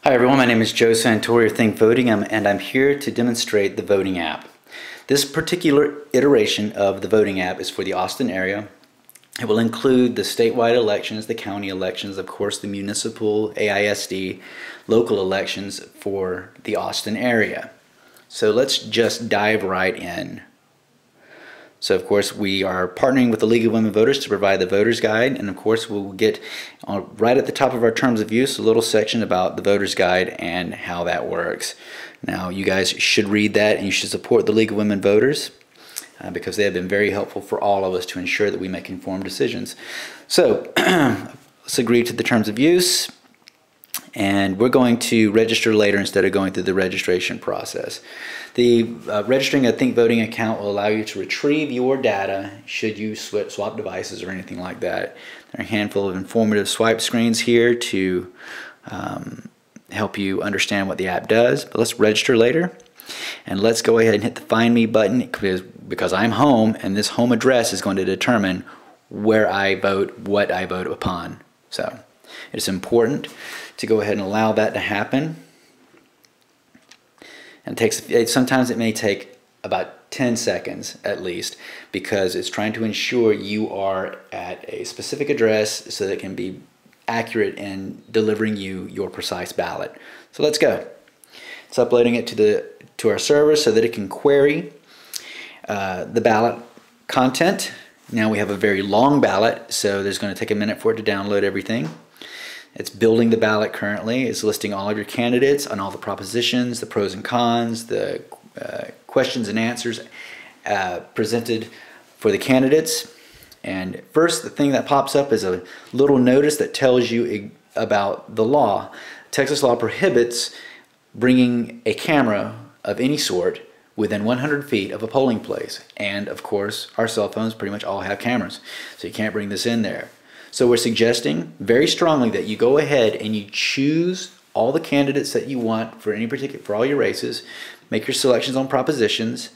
Hi everyone, my name is Joe Santori of Think Voting, and I'm here to demonstrate the voting app. This particular iteration of the voting app is for the Austin area. It will include the statewide elections, the county elections, of course the municipal, AISD, local elections for the Austin area. So let's just dive right in. So of course we are partnering with the League of Women Voters to provide the voter's guide, and of course we'll get right at the top of our terms of use a little section about the voter's guide and how that works. Now you guys should read that, and you should support the League of Women Voters because they have been very helpful for all of us to ensure that we make informed decisions. So let's agree to the terms of use, and we're going to register later instead of going through the registration process. The registering a Think Voting account will allow you to retrieve your data should you swap devices or anything like that. There are a handful of informative swipe screens here to help you understand what the app does. But let's register later, and let's go ahead and hit the Find Me button because I'm home, and this home address is going to determine where I vote, what I vote upon. So it's important to go ahead and allow that to happen. And sometimes it may take about 10 seconds at least, because it's trying to ensure you are at a specific address so that it can be accurate in delivering you your precise ballot. So let's go. It's uploading it to our server so that it can query the ballot content. Now we have a very long ballot, so there's going to take a minute for it to download everything. It's building the ballot currently. It's listing all of your candidates on all the propositions, the pros and cons, the questions and answers presented for the candidates. And first, the thing that pops up is a little notice that tells you about the law. Texas law prohibits bringing a camera of any sort within 100 feet of a polling place. And of course, our cell phones pretty much all have cameras, so you can't bring this in there. So we're suggesting very strongly that you go ahead and you choose all the candidates that you want for all your races, make your selections on propositions,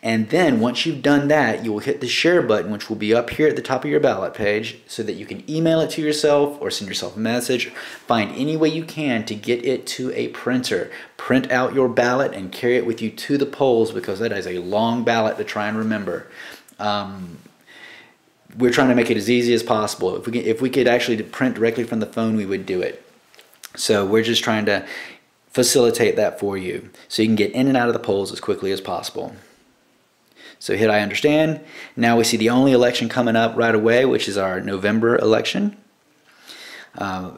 and then once you've done that, you will hit the share button, which will be up here at the top of your ballot page, so that you can email it to yourself or send yourself a message. Find any way you can to get it to a printer. Print out your ballot and carry it with you to the polls, because that is a long ballot to try and remember. We're trying to make it as easy as possible. If we could actually print directly from the phone, we would do it. So we're just trying to facilitate that for you so you can get in and out of the polls as quickly as possible. So hit I understand. Now we see the only election coming up right away, which is our November election.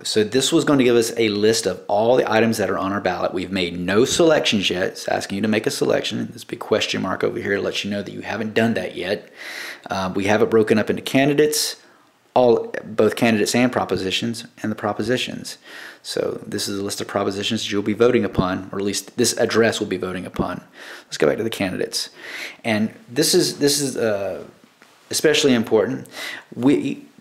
So this was going to give us a list of all the items that are on our ballot. We've made no selections yet. It's asking you to make a selection. This big question mark over here lets you know that you haven't done that yet. We have it broken up into candidates, both candidates and propositions, and the propositions. So this is a list of propositions that you'll be voting upon, or at least this address will be voting upon. Let's go back to the candidates. And this is especially important.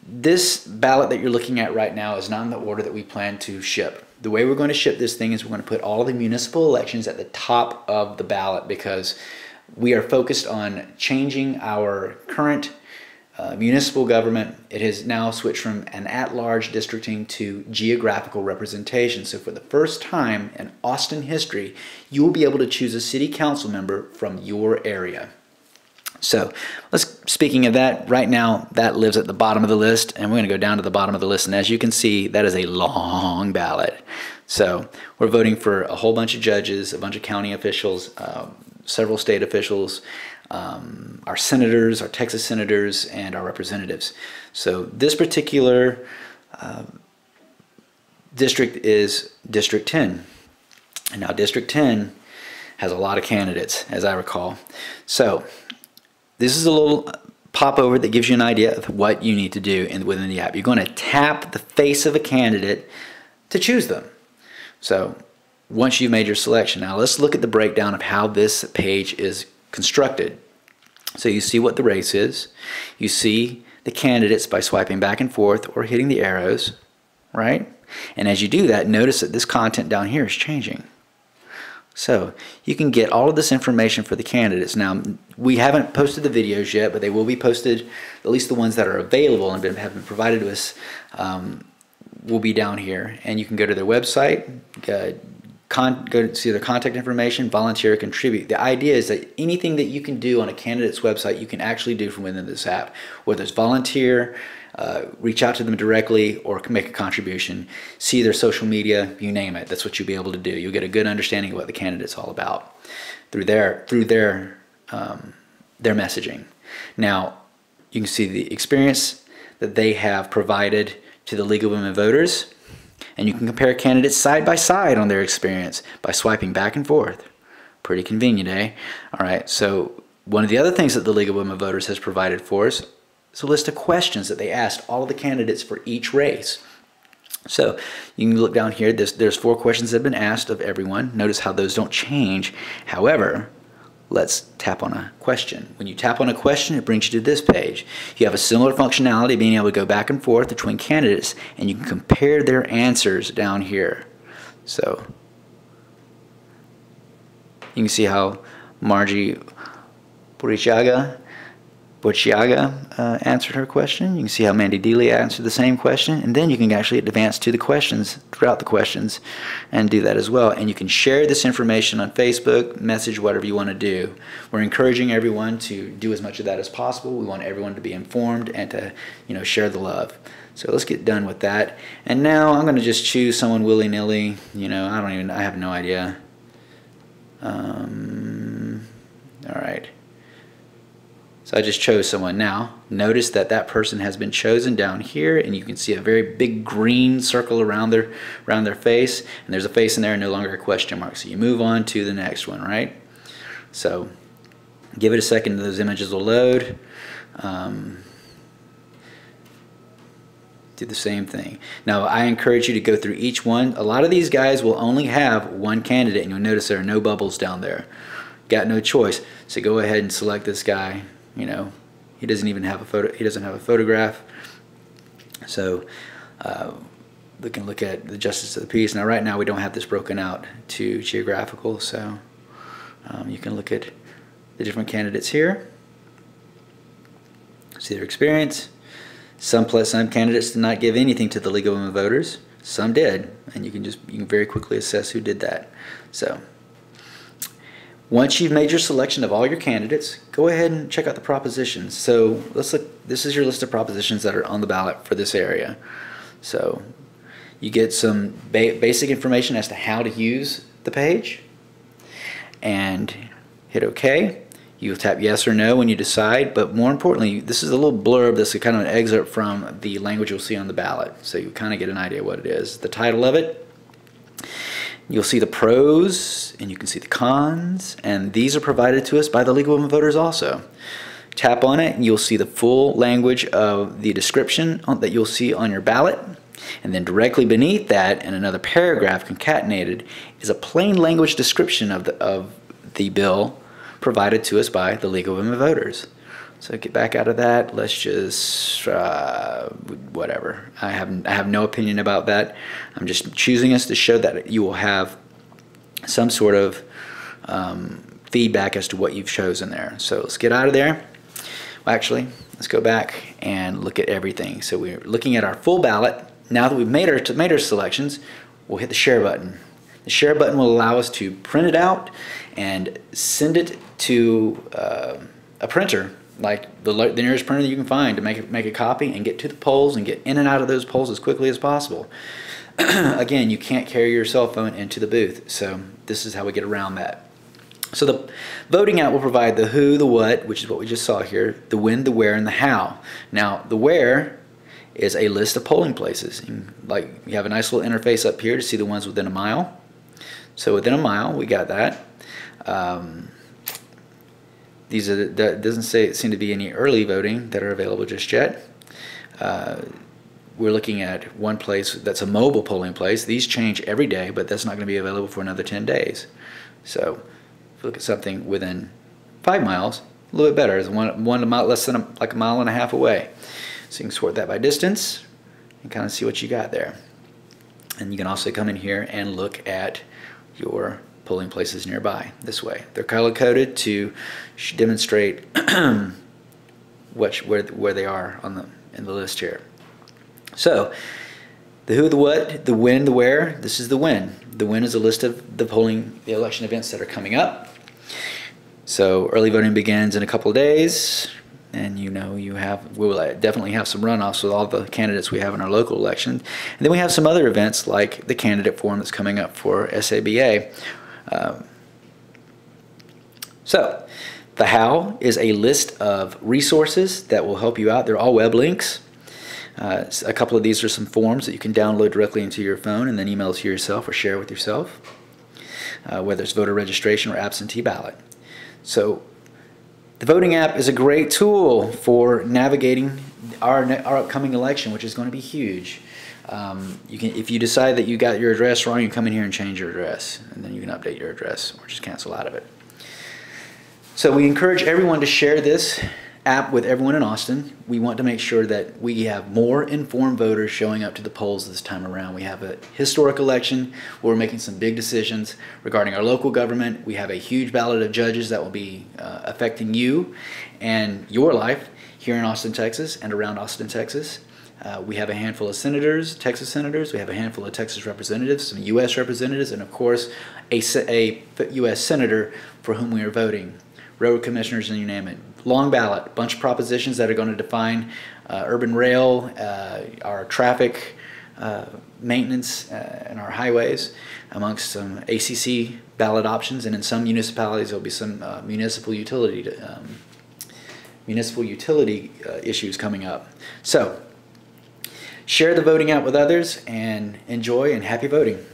This ballot that you're looking at right now is not in the order that we plan to ship. The way we're going to ship this thing is we're going to put all the municipal elections at the top of the ballot, because we are focused on changing our current municipal government. It has now switched from an at-large districting to geographical representation. So for the first time in Austin history, you will be able to choose a city council member from your area. So speaking of that, right now that lives at the bottom of the list, and we're going to go down to the bottom of the list, and as you can see, that is a long ballot. So we're voting for a whole bunch of judges, a bunch of county officials, several state officials, our senators, our Texas senators, and our representatives. So this particular district is District 10. And now District 10 has a lot of candidates, as I recall. So this is a little popover that gives you an idea of what you need to do within the app. You're going to tap the face of a candidate to choose them. So once you've made your selection, now let's look at the breakdown of how this page is constructed. So you see what the race is. You see the candidates by swiping back and forth or hitting the arrows, right? And as you do that, notice that this content down here is changing. So you can get all of this information for the candidates. Now, we haven't posted the videos yet, but they will be posted, at least the ones that are available and have been provided to us will be down here. And you can go to their website, go see their contact information, volunteer, contribute. The idea is that anything that you can do on a candidate's website, you can actually do from within this app, whether it's volunteer, reach out to them directly, or make a contribution, see their social media, you name it. That's what you'll be able to do. You'll get a good understanding of what the candidate's all about through their messaging. Now, you can see the experience that they have provided to the League of Women Voters, and you can compare candidates side by side on their experience by swiping back and forth. Pretty convenient, eh? All right, so one of the other things that the League of Women Voters has provided for us is a list of questions that they asked all of the candidates for each race. So you can look down here, there's 4 questions that have been asked of everyone. Notice how those don't change. However, let's tap on a question. When you tap on a question, it brings you to this page. You have a similar functionality, being able to go back and forth between candidates, and you can compare their answers down here. So you can see how Margie Borchiaga answered her question. You can see how Mandy Dealey answered the same question, and then you can actually advance to the questions throughout the questions and do that as well. And you can share this information on Facebook, message, whatever you want to do. We're encouraging everyone to do as much of that as possible. We want everyone to be informed and to, share the love. So let's get done with that. And now I'm going to just choose someone willy-nilly. I have no idea. All right. So I just chose someone. Now, notice that that person has been chosen down here, and you can see a very big green circle around their face, and there's a face in there and no longer a question mark. So you move on to the next one, right? So give it a second, those images will load. Do the same thing. Now, I encourage you to go through each one. A lot of these guys will only have one candidate, and you'll notice there are no bubbles down there. Got no choice. So go ahead and select this guy. He doesn't even have a photo. He doesn't have a photograph. So we can look at the justice of the peace. Now, right now we don't have this broken out to geographical. So you can look at the different candidates here. See their experience. Some candidates did not give anything to the League of Women Voters. Some did, and you can very quickly assess who did that. So once you've made your selection of all your candidates, go ahead and check out the propositions. So let's look. This is your list of propositions that are on the ballot for this area. So you get some basic information as to how to use the page, and hit OK. You'll tap yes or no when you decide, but more importantly, this is a little blurb. This is kind of an excerpt from the language you'll see on the ballot, so you kind of get an idea what it is. The title of it. You'll see the pros, and you can see the cons, and these are provided to us by the League of Women Voters also. Tap on it, and you'll see the full language of the description that you'll see on your ballot, and then directly beneath that, in another paragraph concatenated, is a plain language description of the bill provided to us by the League of Women Voters. So get back out of that. Let's just whatever. I have no opinion about that. I'm just choosing us to show that you will have some sort of feedback as to what you've chosen there. So let's get out of there. Well, actually, let's go back and look at everything. So we're looking at our full ballot. Now that we've made our selections, we'll hit the share button. The share button will allow us to print it out and send it to a printer, like the nearest printer that you can find, to make a copy and get to the polls and get in and out of those polls as quickly as possible. Again, you can't carry your cell phone into the booth, so this is how we get around that. So the voting out will provide the who, the what, which is what we just saw here, the when, the where, and the how. Now, the where is a list of polling places. Like, you have a nice little interface up here to see the ones within a mile. So within a mile, we got that. These are that doesn't seem to be any early voting that are available just yet. We're looking at one place that's a mobile polling place. These change every day, but that's not going to be available for another 10 days. So if you look at something within 5 miles, a little bit better. It's one mile, less than like a mile and a half away. So you can sort that by distance and kind of see what you got there. And you can also come in here and look at your polling places nearby this way. They're color coded to demonstrate where they are in the list here. So, The who, the what, the when, the where. This is the when. The when is a list of the election events that are coming up. So early voting begins in a couple of days, and we'll definitely have some runoffs with all the candidates we have in our local election. And then we have some other events like the candidate forum that's coming up for SABA. So the how is a list of resources that will help you out. They're all web links. A couple of these are some forms that you can download directly into your phone and then email to yourself or share with yourself, whether it's voter registration or absentee ballot. So the voting app is a great tool for navigating our upcoming election, which is going to be huge. If you decide that you got your address wrong, you come in here and change your address, and then you can update your address or just cancel out of it. So we encourage everyone to share this app with everyone in Austin. We want to make sure that we have more informed voters showing up to the polls this time around. We have a historic election where we're making some big decisions regarding our local government. We have a huge ballot of judges that will be affecting you and your life here in Austin, Texas and around Austin, Texas. We have a handful of senators, Texas senators. We have a handful of Texas representatives, some U.S. representatives, and of course a U.S. senator for whom we are voting. Road commissioners, and you name it. Long ballot, bunch of propositions that are going to define urban rail, our traffic maintenance, and our highways, amongst some ACC ballot options, and in some municipalities there'll be some municipal utility issues coming up. So share the voting out with others and enjoy, and happy voting.